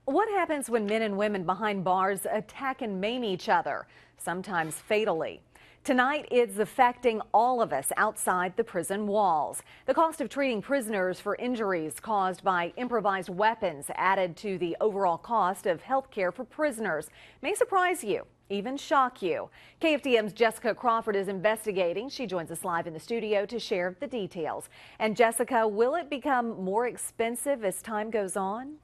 What happens when men and women behind bars attack and maim each other, sometimes fatally? Tonight, it's affecting all of us outside the prison walls. The cost of treating prisoners for injuries caused by improvised weapons added to the overall cost of health care for prisoners may surprise you, even shock you. KFDM's Jessica Crawford is investigating. She joins us live in the studio to share the details. And Jessica, will it become more expensive as time goes on?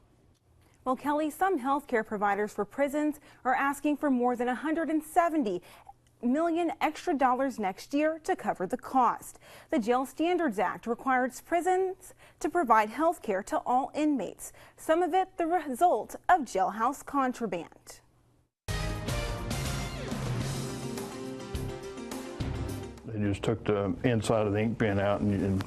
Well, Kelly, some healthcare providers for prisons are asking for more than $170 million extra dollars next year to cover the cost. The Jail Standards Act requires prisons to provide health care to all inmates, some of it the result of jailhouse contraband. They just took the inside of the ink pen out and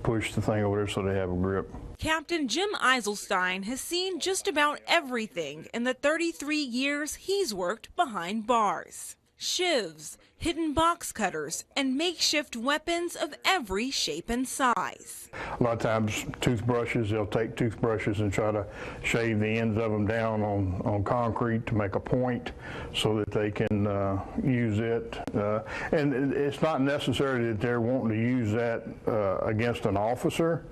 pushed the thing over there so they have a grip. Captain Jim Eiselstein has seen just about everything in the 33 years he's worked behind bars. Shivs, hidden box cutters, and makeshift weapons of every shape and size. A lot of times toothbrushes, they'll take toothbrushes and try to shave the ends of them down on concrete to make a point so that they can use it. And it's not necessarily that they're wanting to use that against an officer.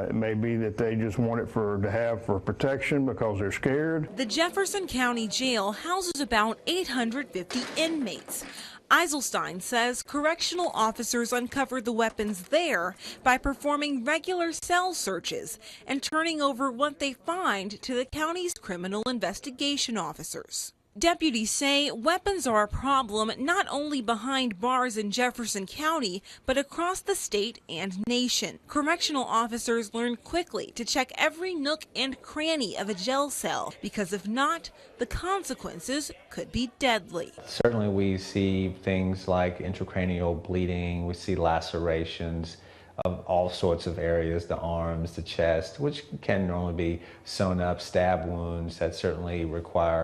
It may be that they just want it to have for protection because they're scared. The Jefferson County Jail houses about 850 inmates. Eiselstein says correctional officers uncover the weapons there by performing regular cell searches and turning over what they find to the county's criminal investigation officers. Deputies say weapons are a problem not only behind bars in Jefferson County, but across the state and nation. Correctional officers learn quickly to check every nook and cranny of a jail cell, because if not, the consequences could be deadly. Certainly we see things like intracranial bleeding, we see lacerations of all sorts of areas, the arms, the chest, which can normally be sewn up, stab wounds that certainly require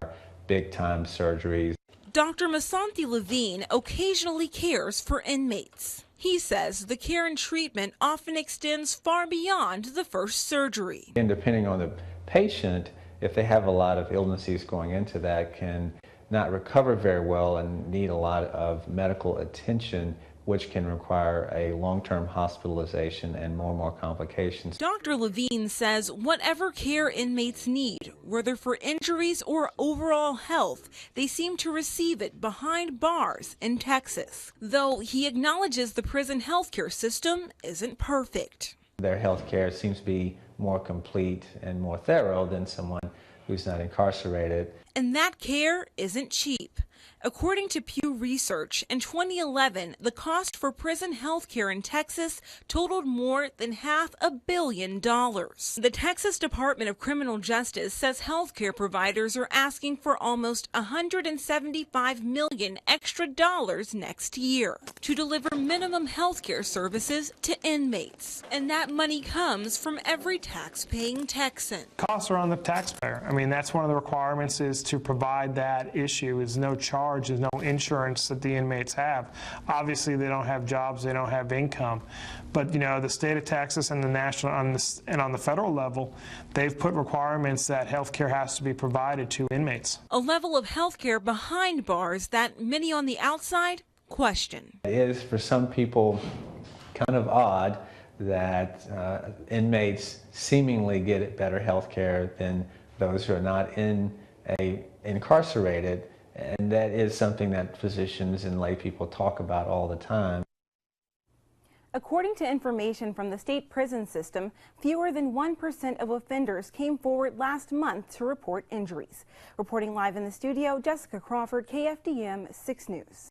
big-time surgeries. Dr. Masanthi Levine occasionally cares for inmates. He says the care and treatment often extends far beyond the first surgery. And depending on the patient, if they have a lot of illnesses going into that, can not recover very well and need a lot of medical attention, which can require a long-term hospitalization and more complications. Dr. Levine says whatever care inmates need, whether for injuries or overall health, they seem to receive it behind bars in Texas, though he acknowledges the prison healthcare system isn't perfect. Their health care seems to be more complete and more thorough than someone who's not incarcerated. And that care isn't cheap. According to Pew Research, in 2011, the cost for prison health care in Texas totaled more than $500 million. The Texas Department of Criminal Justice says health care providers are asking for almost $175 million extra dollars next year to deliver minimum health care services to inmates. And that money comes from every tax-paying Texan. Costs are on the taxpayer. I mean, that's one of the requirements, is to provide that issue. Is no charge. There's no insurance that the inmates have. Obviously, they don't have jobs, they don't have income. But, you know, the state of Texas and the national and on the federal level, they've put requirements that health care has to be provided to inmates. A level of health care behind bars that many on the outside question. It is, for some people, kind of odd that inmates seemingly get better health care than those who are not incarcerated. And that is something that physicians and lay people talk about all the time. According to information from the state prison system, fewer than 1% of offenders came forward last month to report injuries. Reporting live in the studio, Jessica Crawford, KFDM 6 News.